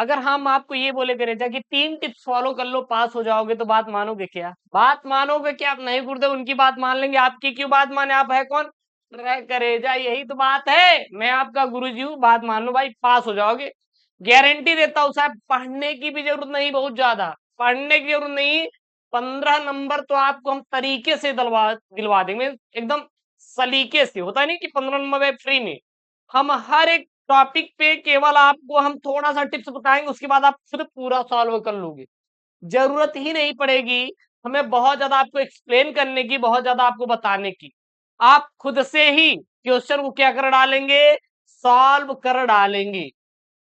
अगर हम आपको ये बोले करे जा कि 3 टिप्स फॉलो कर लो पास हो जाओगे, तो बात मानोगे क्या? बात मानोगे क्या? आप नहीं गुरुदेव उनकी बात मान लेंगे, आपकी क्यों बात माने, आप है कौन? अरे करेजा यही तो बात है, मैं आपका गुरुजी हूँ, बात मान लो भाई, पास हो जाओगे। गारंटी देता हूँ साहब, पढ़ने की भी जरूरत नहीं, बहुत ज्यादा पढ़ने की जरूरत नहीं। 15 नंबर तो आपको हम तरीके से दिलवा दिलवा देंगे, एकदम सलीके से। होता नहीं कि 15 नंबर फ्री में, हम हर एक टॉपिक पे केवल आपको हम थोड़ा सा टिप्स बताएंगे, उसके बाद आप खुद पूरा सॉल्व कर लोगे। जरूरत ही नहीं पड़ेगी हमें बहुत ज्यादा आपको एक्सप्लेन करने की, बहुत ज्यादा आपको बताने की। आप खुद से ही क्वेश्चन को क्या कर डालेंगे, सॉल्व कर डालेंगे।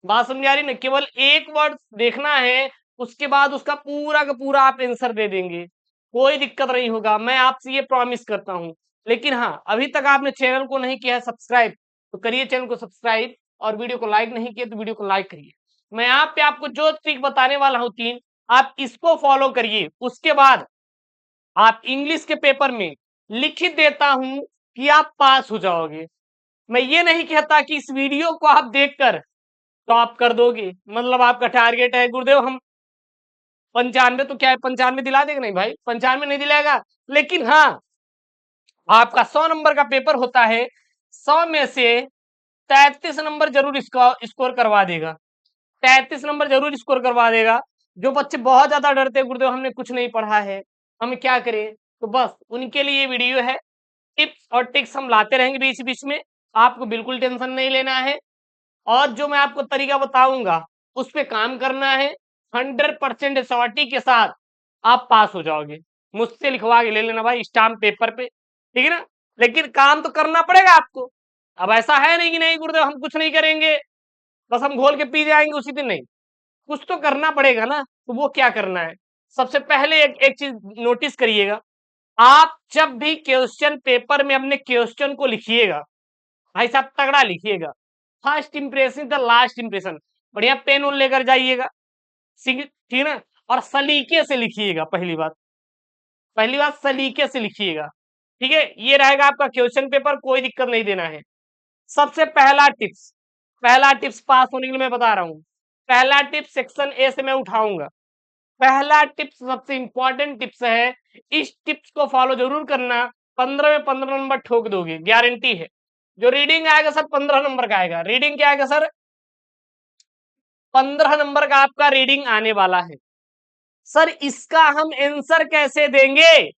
बात समझ आ रही ना? केवल एक वर्ड देखना है, उसके बाद उसका पूरा का पूरा आप आंसर दे देंगे, कोई दिक्कत नहीं होगा, मैं आपसे ये प्रॉमिस करता हूं। लेकिन हाँ, अभी तक आपने चैनल को नहीं किया है सब्सक्राइब, तो करिए चैनल को सब्सक्राइब, और वीडियो को लाइक नहीं किया तो वीडियो को लाइक करिए। मैं आप पे आपको जो ट्रिक बताने वाला हूं 3, आप इसको फॉलो करिए, उसके बाद आप इंग्लिश के पेपर में लिखित देता हूं कि आप पास हो जाओगे। मैं ये नहीं कहता कि इस वीडियो को आप देखकर टॉप कर दोगे, मतलब आपका टारगेट है गुरुदेव हम 95, तो क्या है 95 दिला देगा? नहीं भाई, 95 नहीं दिलाएगा। लेकिन हाँ, आपका 100 नंबर का पेपर होता है, 100 में से 33 नंबर जरूर स्कोर करवा देगा, 33 नंबर जरूर स्कोर करवा देगा। जो बच्चे बहुत ज्यादा डरते हैं गुरुदेव हमने कुछ नहीं पढ़ा है, हम क्या करें, तो बस उनके लिए ये वीडियो है। टिप्स और ट्रिक्स हम लाते रहेंगे बीच बीच में, आपको बिल्कुल टेंशन नहीं लेना है। और जो मैं आपको तरीका बताऊंगा उस पे काम करना है, 100% श्योरिटी के साथ आप पास हो जाओगे। मुझसे लिखवा के ले लेना भाई स्टाम्प पेपर पे, ठीक है ना? लेकिन काम तो करना पड़ेगा आपको। अब ऐसा है नहीं कि नहीं गुरुदेव हम कुछ नहीं करेंगे, बस हम घोल के पी जाएंगे उसी दिन, नहीं, कुछ तो करना पड़ेगा ना। तो वो क्या करना है, सबसे पहले एक चीज नोटिस करिएगा, आप जब भी क्वेश्चन पेपर में अपने क्वेश्चन को लिखिएगा, भाई साहब तगड़ा लिखिएगा। First impression the last impression, बढ़िया पेन उन लेकर जाइएगा, ठीक है ना? और सलीके से लिखिएगा, पहली बात सलीके से लिखिएगा, ठीक है? ये रहेगा आपका क्वेश्चन पेपर, कोई दिक्कत नहीं देना है। सबसे पहला टिप्स पास होने के लिए मैं बता रहा हूं, पहला टिप्स सेक्शन ए से मैं उठाऊंगा। पहला टिप्स सबसे इंपॉर्टेंट टिप्स है, इस टिप्स को फॉलो जरूर करना, 15 में 15 नंबर ठोक दोगे, गारंटी है। जो रीडिंग आएगा सर 15 नंबर का आएगा, रीडिंग क्या आएगा सर, 15 नंबर का आपका रीडिंग आने वाला है। सर इसका हम आंसर कैसे देंगे,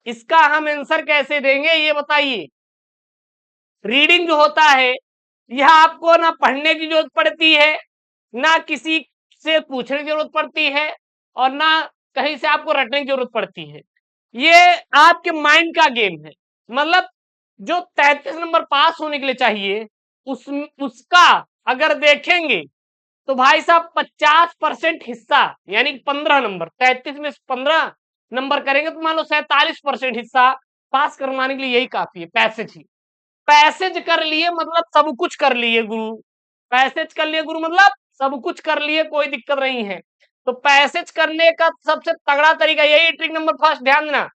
इसका हम आंसर कैसे देंगे ये बताइए। रीडिंग जो होता है, यह आपको ना पढ़ने की जरूरत पड़ती है, ना किसी से पूछने की जरूरत पड़ती है, और ना कहीं से आपको रटने की जरूरत पड़ती है। ये आपके माइंड का गेम है। मतलब जो 33 नंबर पास होने के लिए चाहिए, उसका अगर देखेंगे तो भाई साहब 50% हिस्सा, यानी 15 नंबर, 33 में 15 नंबर करेंगे तो मान लो 47% हिस्सा पास करवाने के लिए यही काफी है। पैसेज ही, पैसेज कर लिए मतलब सब कुछ कर लिए गुरु, पैसेज कर लिए गुरु मतलब सब कुछ कर लिए, कोई दिक्कत नहीं है। तो पैसेज करने का सबसे तगड़ा तरीका यही, ट्रिक नंबर फर्स्ट ध्यान देना,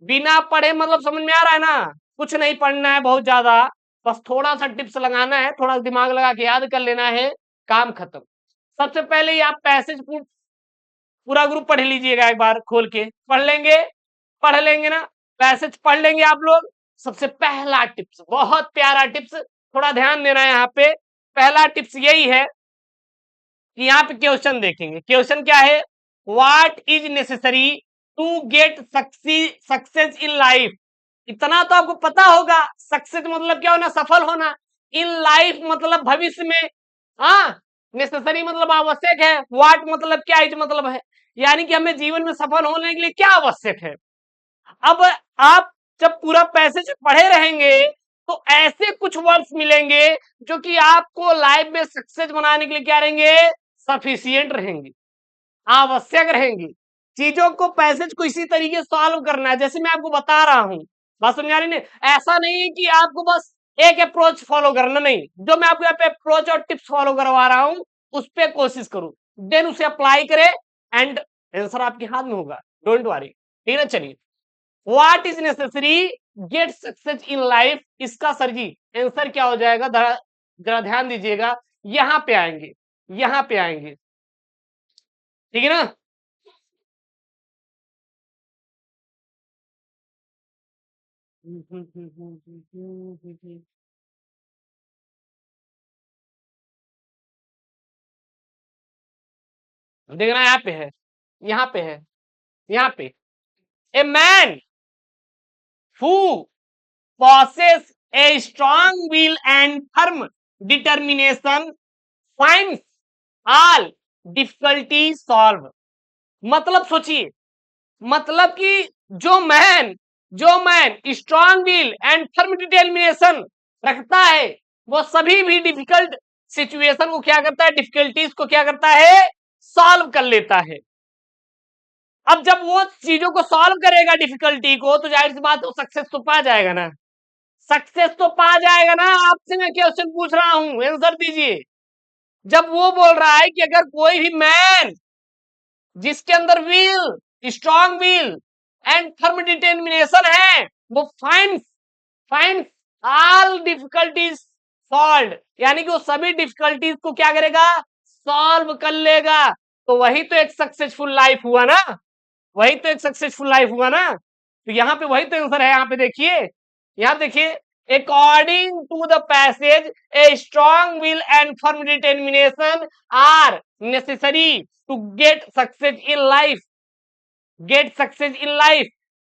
बिना पढ़े, मतलब समझ में आ रहा है ना, कुछ नहीं पढ़ना है बहुत ज्यादा, बस थोड़ा सा टिप्स लगाना है, थोड़ा दिमाग लगा के याद कर लेना है, काम खत्म। सबसे पहले ही आप पैसेज पूरा ग्रुप पढ़ लीजिएगा, एक बार खोल के पढ़ लेंगे ना, पैसेज पढ़ लेंगे आप लोग। सबसे पहला टिप्स, बहुत प्यारा टिप्स, थोड़ा ध्यान देना है यहाँ पे। पहला टिप्स यही है कि यहाँ पे क्वेश्चन देखेंगे, क्वेश्चन क्या है, what is necessary to get success in life. इतना तो आपको पता होगा, सक्सेस मतलब क्या होना, सफल होना, इन लाइफ मतलब भविष्य में। हाँ, नेसेसरी मतलब आवश्यक है, व्हाट मतलब क्या, इज मतलब है, यानी कि हमें जीवन में सफल होने के लिए क्या आवश्यक है। अब आप जब पूरा पैसेज पढ़े रहेंगे तो ऐसे कुछ वर्ड्स मिलेंगे जो कि आपको लाइफ में सक्सेस बनाने के लिए क्या रहेंगे, सफिशियंट रहेंगे, आवश्यक रहेंगे। चीजों को, पैसेज को इसी तरीके सॉल्व करना है जैसे मैं आपको बता रहा हूं। बात समझ आ रही है? ऐसा नहीं है कि आपको बस एक अप्रोच फॉलो करना, नहीं, जो मैं आपको यहाँ पे अप्रोच और टिप्स फॉलो करवा रहा हूं उस पर कोशिश करूं, देन उसे अप्लाई करें, एंड आंसर आपके हाथ में होगा, डोंट वरी, ठीक है ना? चलिए, what is necessary gate success in life, इसका सर जी आंसर क्या हो जाएगा, जरा ध्यान दीजिएगा, यहां पे आएंगे। यहां पे आएंगे, ठीक है ना। देखना यहाँ पे है, यहाँ पे है, यहाँ पे a man who possess a strong will and firm determination finds all difficulties solve। मतलब सोचिए, मतलब कि जो man strong will and firm determination रखता है, वो सभी भी डिफिकल्ट सिचुएशन को क्या करता है, डिफिकल्टीज को क्या करता है, सॉल्व कर लेता है। अब जब वो चीजों को सॉल्व करेगा डिफिकल्टी को, तो जाहिर सी बात है वो सक्सेस तो पा जाएगा ना, सक्सेस तो पा जाएगा ना। आपसे मैं क्वेश्चन पूछ रहा हूं, आंसर दीजिए। जब वो बोल रहा है कि अगर कोई भी मैन जिसके अंदर strong will and firm determination है, वो फाइंड ऑल डिफिकल्टीज सॉल्व, यानी कि वो सभी डिफिकल्टीज को क्या करेगा, सॉल्व कर लेगा। तो वही तो एक सक्सेसफुल लाइफ हुआ ना, वही तो एक सक्सेसफुल लाइफ हुआ ना। तो यहाँ पे वही तो आंसर है। यहाँ पे देखिए, यहाँ देखिए, according to the passage a strong will and firm determination are necessary to get success in life, get success in life.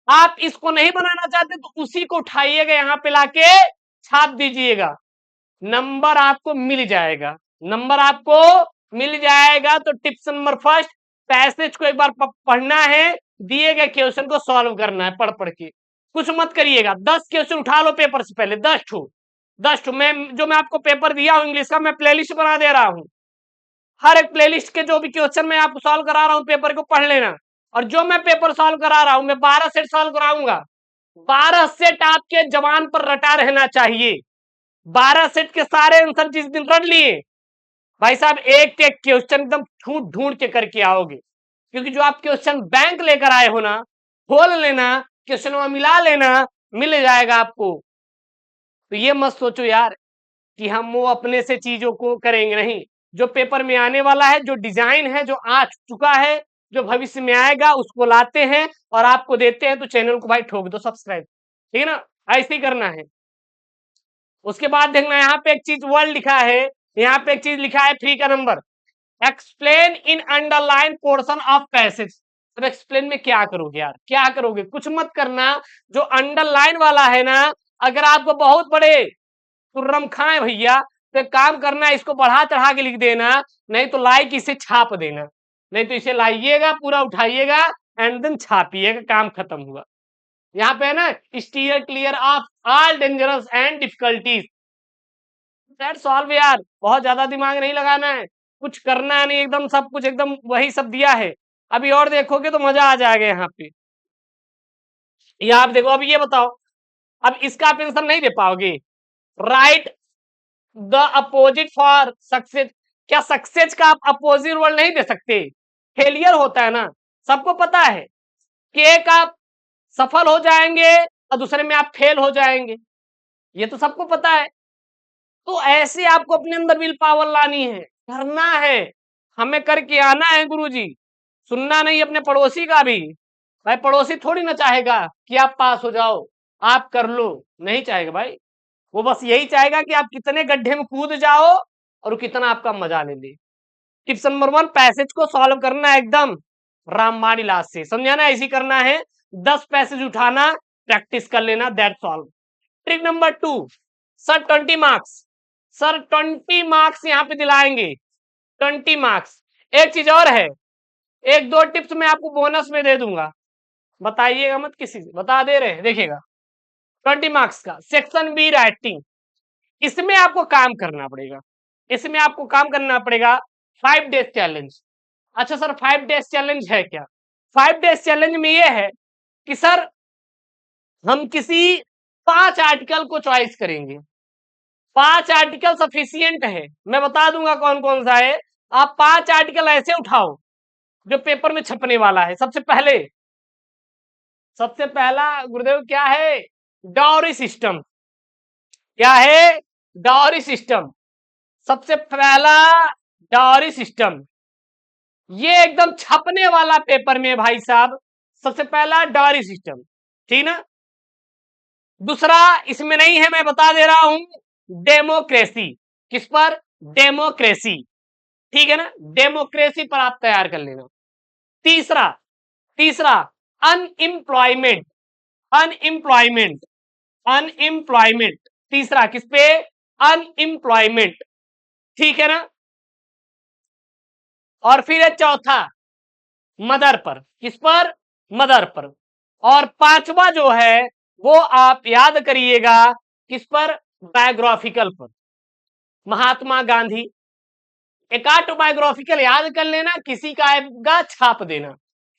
आप इसको नहीं बनाना चाहते तो उसी को उठाइएगा, यहाँ पे लाके छाप दीजिएगा, नंबर आपको मिल जाएगा, नंबर आपको मिल जाएगा। तो टिप्स नंबर फर्स्ट, पैसेज को एक बार पढ़ना है, दिए गए क्वेश्चन को सॉल्व करना है पढ़ पढ़ के, कुछ मत करिएगा। 10 क्वेश्चन उठा लो पेपर से पहले, 10 ठो मैं आपको पेपर दिया हूं इंग्लिश का, मैं प्लेलिस्ट बना दे रहा हूं। हर एक प्लेलिस्ट के जो भी क्वेश्चन मैं आपको सॉल्व करा रहा हूं, पेपर को पढ़ लेना। और जो मैं पेपर सॉल्व करा रहा हूं, मैं 12 सेट सॉल्व कराऊंगा, 12 सेट आपके जवान पर रटा रहना चाहिए। 12 सेट के सारे आंसर जिस दिन रट लिए, भाई साहब एक एक क्वेश्चन एकदम ढूंढ ढूंढ के करके आओगे, क्योंकि जो आप क्वेश्चन बैंक लेकर आए हो ना, खोल लेना, क्वेश्चन मिला लेना, मिल जाएगा आपको। तो ये मत सोचो यार कि हम वो अपने से चीजों को करेंगे, नहीं। जो पेपर में आने वाला है, जो डिजाइन है, जो आ चुका है, जो भविष्य में आएगा, उसको लाते हैं और आपको देते हैं। तो चैनल को भाई ठोक दो सब्सक्राइब, ठीक है ना, ऐसे ही करना है। उसके बाद देखना, यहाँ पे एक चीज वर्ड लिखा है, यहाँ पे एक चीज लिखा है फ्री का number, explain in underline portion of passage. अब एक्सप्लेन में क्या करोगे यार, क्या करोगे, कुछ मत करना। जो अंडरलाइन वाला है ना, अगर आपको बहुत बड़े तुर्रम खाए भैया, तो एक काम करना, इसको बढ़ा चढ़ा के लिख देना, नहीं तो लाइक इसे छाप देना, नहीं तो इसे लाइएगा पूरा उठाइएगा एंड देन छापिएगा, काम खत्म हुआ। यहाँ पे है ना, steer clear of all dangerous and difficulties, that's all यार। बहुत ज्यादा दिमाग नहीं लगाना है, कुछ करना नहीं, एकदम सब कुछ एकदम वही सब दिया है। अभी और देखोगे तो मजा आ जाएगा यहाँ पे। ये आप देखो, अब ये बताओ, अब इसका आप आंसर नहीं दे पाओगे। Right the opposite for success, क्या सक्सेस का आप अपोजिट वर्ड नहीं दे सकते, फेलियर होता है ना, सबको पता है कि एक आप सफल हो जाएंगे और दूसरे में आप फेल हो जाएंगे, ये तो सबको पता है। तो ऐसे आपको अपने अंदर विल पावर लानी है, करना है, हमें करके आना है गुरुजी, सुनना नहीं अपने पड़ोसी का भी। भाई पड़ोसी थोड़ी ना चाहेगा कि आप पास हो जाओ, आप कर लो, नहीं चाहेगा भाई। वो बस यही चाहेगा कि आप कितने गड्ढे में कूद जाओ और कितना आपका मजा ले ले। टिप्स नंबर 1, पैसेज को सॉल्व करना एकदम रामबाण इलाज से, समझा ना, ऐसी करना है। 10 पैसेज उठाना, प्रैक्टिस कर लेना, that's all. Trick number 2, sir 20 marks, sir 20 marks यहाँ पे दिलाएंगे, 20 मार्क्स। एक चीज और है, एक दो टिप्स मैं आपको बोनस में दे दूंगा, बताइएगा मत किसी से, बता दे रहे हैं, देखिएगा। 20 मार्क्स का सेक्शन बी राइटिंग, इसमें आपको काम करना पड़ेगा, इसमें आपको काम करना पड़ेगा 5 डेज चैलेंज। अच्छा सर 5 डेज चैलेंज है क्या? 5 डेज चैलेंज में ये है कि सर हम किसी 5 आर्टिकल को चॉइस करेंगे, 5 आर्टिकल सफिशियंट है, मैं बता दूंगा कौन कौन सा है। आप 5 आर्टिकल ऐसे उठाओ जो पेपर में छपने वाला है। सबसे पहला गुरुदेव क्या है, डाउरी सिस्टम, क्या है, डाउरी सिस्टम। सबसे पहला डाउरी सिस्टम, ये एकदम छपने वाला पेपर में भाई साहब। सबसे पहला डाउरी सिस्टम, ठीक ना। दूसरा इसमें नहीं है, मैं बता दे रहा हूं, डेमोक्रेसी। किस पर? डेमोक्रेसी, ठीक है ना। डेमोक्रेसी पर आप तैयार कर लेना। तीसरा, तीसरा अनएम्प्लॉयमेंट, अनएम्प्लॉयमेंट, अनएम्प्लॉयमेंट। तीसरा किस पे? अनएम्प्लॉयमेंट, ठीक है ना। और फिर है चौथा मदर पर। किस पर? मदर पर। और पांचवा जो है वो आप याद करिएगा, किस पर? बायोग्राफिकल पर, महात्मा गांधी। एक ऑटोबायोग्राफिकल याद कर लेना, किसी का आएगा छाप देना।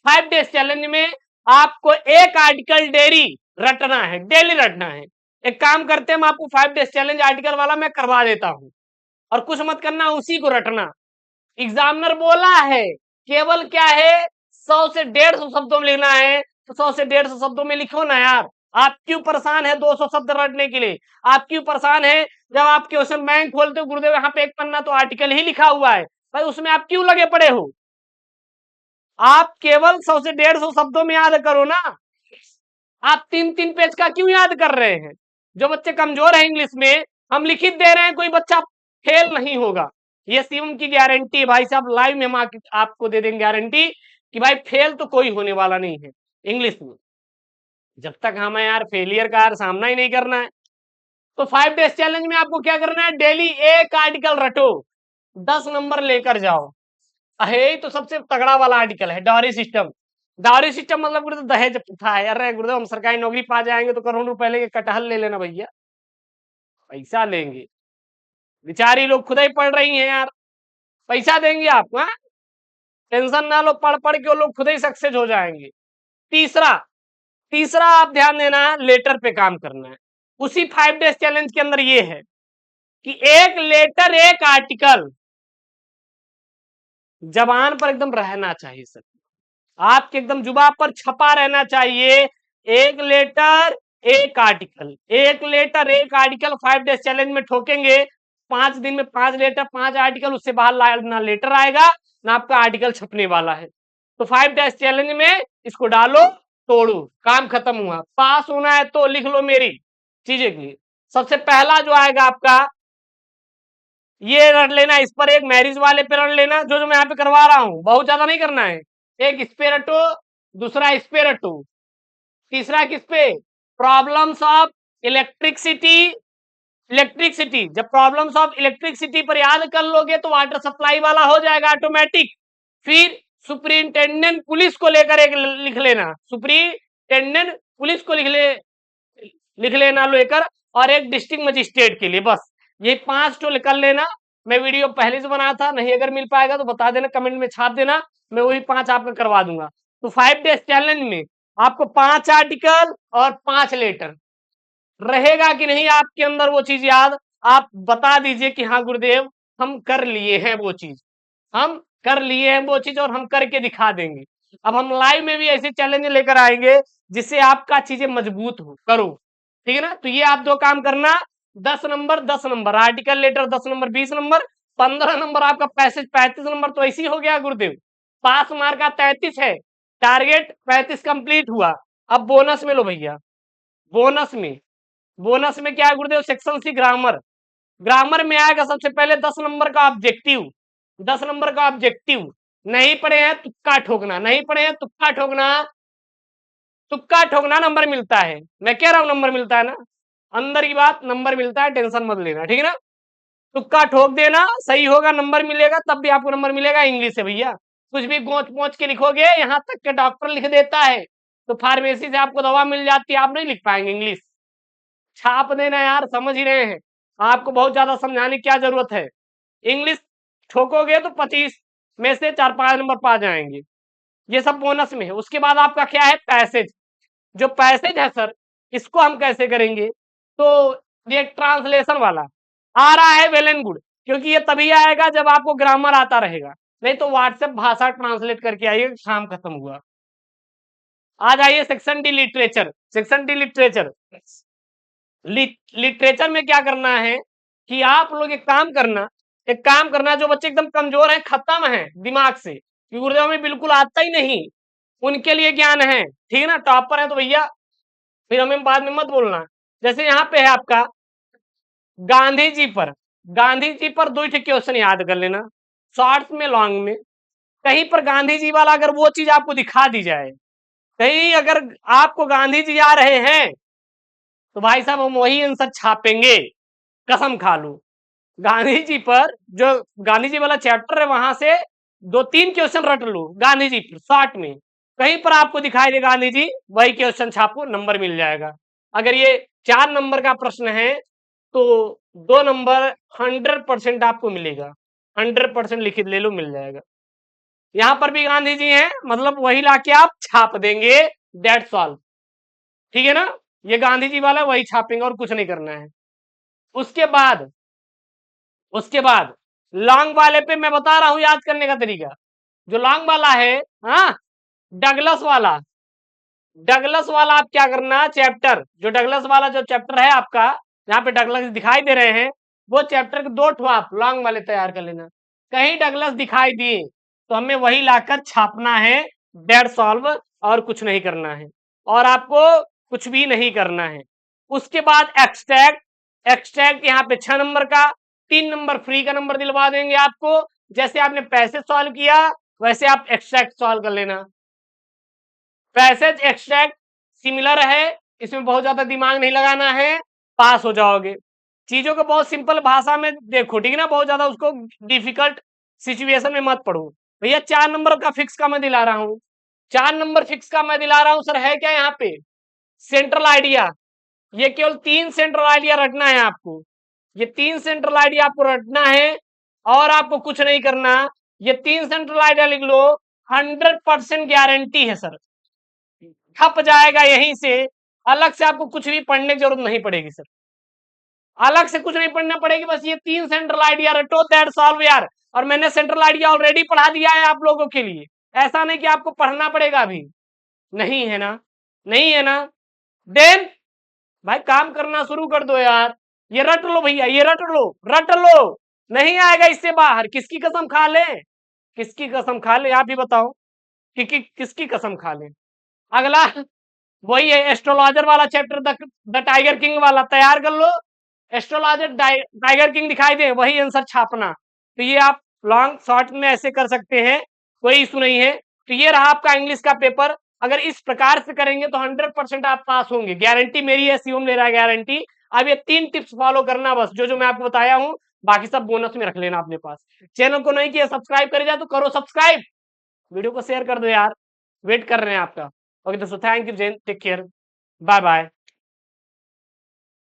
5 डेज चैलेंज में आपको एक आर्टिकल डेली रटना है, डेली रटना है। एक काम करते हैं, मैं आपको 5 डेज चैलेंज आर्टिकल वाला मैं करवा देता हूं, और कुछ मत करना, उसी को रटना। एग्जामिनर बोला है केवल क्या है, 100 से 150 शब्दों में लिखना है, तो 100 से 150 शब्दों में लिखो ना यार। आप क्यों परेशान है 200 शब्द रटने के लिए? आप क्यों परेशान है जब आप क्वेश्चन बैंक खोलते हो, गुरुदेव यहाँ पे एक पन्ना तो आर्टिकल ही लिखा हुआ है, भाई उसमें आप क्यों लगे पड़े हो? आप केवल 100 से 150 शब्दों में याद करो ना। आप 3-3 पेज का क्यों याद कर रहे हैं? जो बच्चे कमजोर है इंग्लिश में, हम लिखित दे रहे हैं, कोई बच्चा फेल नहीं होगा, ये शिवम की गारंटी है भाई साहब। लाइव में हम आपको दे देंगे गारंटी कि भाई फेल तो कोई होने वाला नहीं है इंग्लिश में, जब तक हमें यार फेलियर का यार सामना ही नहीं करना है। तो 5 डेज चैलेंज में आपको क्या करना है, डेली एक आर्टिकल रटो, 10 नंबर लेकर जाओ। अहे तो सबसे तगड़ा वाला आर्टिकल है डाउरी सिस्टम। डाउरी सिस्टम मतलब गुरुदेव दहेज प्रथा है। अरे गुरुदेव हम सरकारी नौकरी पा जाएंगे तो करोड़ों रुपए लेके कटहल ले लेना भैया, पैसा लेंगे। बेचारी लोग खुद ही पढ़ रही हैं यार, पैसा देंगे आप? हाँ, टेंशन ना लो, पढ़ पढ़ के वो लोग खुद ही सक्सेस हो जाएंगे। तीसरा, तीसरा आप ध्यान देना, लेटर पे काम करना है। उसी 5 डेज चैलेंज के अंदर ये है कि एक लेटर एक आर्टिकल जबान पर एकदम रहना चाहिए सर, आपके एकदम जुबान पर छपा रहना चाहिए। एक लेटर एक आर्टिकल, एक लेटर एक आर्टिकल 5 डेज चैलेंज में ठोकेंगे। 5 दिन में 5 लेटर 5 आर्टिकल, उससे बाहर ना लेटर आएगा ना आपका आर्टिकल छपने वाला है। तो 5 डेज चैलेंज में इसको डालो, तोड़ो, काम खत्म हुआ। पास होना है तो लिख लो मेरी चीजें के लिए। सबसे पहला जो आएगा आपका, ये रट लेना, इस पर एक मैरिज वाले पे रट लेना, जो जो मैं यहाँ पे करवा रहा हूं, बहुत ज्यादा नहीं करना है। एक इस पे रटो, दूसरा इस पे रटो, तीसरा किस पे? Problems of electricity. इलेक्ट्रिसिटी, जब प्रॉब्लम्स ऑफ इलेक्ट्रिसिटी पर याद कर लोगे तो वाटर सप्लाई वाला हो जाएगा ऑटोमेटिक। फिर सुप्रिंटेंडेंट पुलिस को लेकर एक लिख लेना, सुप्रिंटेंडेंट पुलिस को लिख लेना लेकर, और एक डिस्ट्रिक्ट मजिस्ट्रेट के लिए। बस ये 5 तो कर लेना। मैं वीडियो पहले से बना था, नहीं अगर मिल पाएगा तो बता देना, कमेंट में छाप देना, मैं वही 5 आपका करवा दूंगा। तो 5 डेज चैलेंज में आपको 5 आर्टिकल और 5 लेटर रहेगा कि नहीं आपके अंदर वो चीज याद? आप बता दीजिए कि हाँ गुरुदेव हम कर लिए हैं वो चीज, हम कर लिए हैं वो चीज, और हम करके दिखा देंगे। अब हम लाइव में भी ऐसे चैलेंज लेकर आएंगे जिससे आपका चीजें मजबूत हो, करो, ठीक है ना। तो ये आप 2 काम करना, 10 number 10 number article letter, 10 number 20 number, 15 number आपका पैसेज, 35 नंबर तो ऐसी हो गया गुरुदेव। पास मार्क का 33 है, टारगेट 35 कंप्लीट हुआ। अब बोनस में लो भैया, बोनस में, बोनस में क्या है गुरुदेव? Section C grammar. ग्रामर में आएगा सबसे पहले 10 नंबर का ऑब्जेक्टिव, 10 नंबर का ऑब्जेक्टिव। नहीं पढ़े हैं तुक्का ठोकना, नहीं पढ़े हैं तुक्का ठोकना, तुक्का ठोकना नंबर मिलता है। मैं कह रहा हूं नंबर मिलता है ना, अंदर की बात, नंबर मिलता है, टेंशन मत लेना, ठीक है ना। तुक्का ठोक देना, सही होगा नंबर मिलेगा, तब भी आपको नंबर मिलेगा। इंग्लिश है भैया, कुछ भी गोच पोच के लिखोगे, यहां तक के डॉक्टर लिख देता है, तो फार्मेसी से आपको दवा मिल जाती है, आप नहीं लिख पाएंगे इंग्लिश। छाप देना यार, समझ ही रहे हैं, आपको बहुत ज्यादा समझाने की क्या जरूरत है। इंग्लिश ठोकोगे तो 25 में से 4-5 नंबर पा जाएंगे। ये सब बोनस में है। उसके बाद आपका क्या है? पैसेज। जो पैसेज है सर, इसको हम कैसे करेंगे? तो ये ट्रांसलेशन वाला आ रहा है, वेल एंड गुड, क्योंकि ये तभी आएगा जब आपको ग्रामर आता रहेगा, नहीं तो व्हाट्सएप भाषा ट्रांसलेट करके आइए, काम खत्म हुआ। आ जाइए section D literature. Section D literature, literature में क्या करना है कि आप लोग एक काम करना, एक काम करना, जो बच्चे एकदम कमजोर हैं, खत्म है दिमाग से, कि गुरुदेव में बिल्कुल आता ही नहीं, उनके लिए ज्ञान है, ठीक है ना। टॉपर है तो भैया फिर हमें बाद में मत बोलना। जैसे यहाँ पे है आपका गांधी जी पर, गांधी जी पर 2 क्वेश्चन याद कर लेना, शॉर्ट्स में लॉन्ग में। कहीं पर गांधी जी वाला अगर वो चीज आपको दिखा दी जाए, कहीं अगर आपको गांधी जी आ रहे हैं, तो भाई साहब हम वही आंसर छापेंगे, कसम खा लू। गांधी जी पर जो गांधी जी वाला चैप्टर है, वहां से 2-3 क्वेश्चन रट लो गांधी जी पर शॉर्ट में, कहीं पर आपको दिखाई दे गांधी जी, वही क्वेश्चन छापो, नंबर मिल जाएगा। अगर ये 4 नंबर का प्रश्न है तो 2 नंबर 100% आपको मिलेगा, 100% लिखित ले लो, मिल जाएगा। यहां पर भी गांधी जी हैं, मतलब वही लाके आप छाप देंगे, दैट्स ऑल, ठीक है ना। ये गांधी जी वाला वही छापेंगे और कुछ नहीं करना है। उसके बाद उसके बाद लॉन्ग वाले पे मैं बता रहा हूं याद करने का तरीका। जो लॉन्ग वाला है, हाँ, डगलस वाला, डगलस वाला आप क्या करना, चैप्टर जो डगलस वाला जो चैप्टर है आपका, यहाँ पे डगलस दिखाई दे रहे हैं, वो चैप्टर के 2 ठो आप लॉन्ग वाले तैयार कर लेना। कहीं डगलस दिखाई दिए तो हमें वही लाकर छापना है, डेड सॉल्व, और कुछ नहीं करना है, और आपको कुछ भी नहीं करना है। उसके बाद एक्सट्रैक्ट, एक्सट्रैक्ट यहाँ पे 6 नंबर का, 3 नंबर फ्री का नंबर दिलवा देंगे आपको। जैसे आपने पैसेज सॉल्व किया, वैसे आप एक्सट्रैक्ट सॉल्व कर लेना। पैसेज एक्सट्रैक्ट सिमिलर है, इसमें बहुत ज्यादा दिमाग नहीं लगाना है, पास हो जाओगे। चीजों को बहुत सिंपल भाषा में देखो, ठीक है ना, बहुत ज्यादा उसको डिफिकल्ट सिचुएशन में मत पढ़ो। भैया 4 नंबर का फिक्स का मैं दिला रहा हूं, 4 नंबर फिक्स का मैं दिला रहा हूं सर, है क्या यहाँ पे सेंट्रल आइडिया। ये केवल 3 सेंट्रल आइडिया रटना है आपको, ये 3 सेंट्रल आइडिया आपको रटना है, और आपको कुछ नहीं करना। ये 3 सेंट्रल आइडिया लिख लो, 100% गारंटी है सर, खप जाएगा यहीं से। अलग से आपको कुछ भी पढ़ने की जरूरत नहीं पड़ेगी सर, अलग से कुछ नहीं पढ़ना पड़ेगी, बस ये 3 सेंट्रल आइडिया रटो, दैट सॉल्व यार। और मैंने सेंट्रल आइडिया ऑलरेडी पढ़ा दिया है आप लोगों के लिए, ऐसा नहीं कि आपको पढ़ना पड़ेगा अभी, नहीं है ना, नहीं है ना। देन भाई काम करना शुरू कर दो यार, ये रट लो भैया, ये रट लो, रट लो, नहीं आएगा इससे बाहर। किसकी कसम खा ले, किसकी कसम खा ले, आप ही बताओ कि किसकी कसम खा ले। अगला वही है एस्ट्रोलॉजर वाला चैप्टर, द टाइगर किंग वाला तैयार कर लो। एस्ट्रोलॉजर टाइगर किंग दिखाई दे, वही आंसर छापना। तो ये आप लॉन्ग शॉर्ट में ऐसे कर सकते हैं, कोई इशू नहीं है। तो ये रहा आपका इंग्लिश का पेपर। अगर इस प्रकार से करेंगे तो 100% आप पास होंगे, गारंटी मेरी है, शिवम ले रहा है गारंटी। अब ये 3 टिप्स फॉलो करना बस, जो जो मैं आपको बताया हूँ, बाकी सब बोनस में रख लेना अपने पास। चैनल को नहीं किया सब्सक्राइब करे जाए तो करो सब्सक्राइब, वीडियो को शेयर कर दो यार, वेट कर रहे हैं आपका। ओके दोस्तों, thank you, Jain, take care, bye bye.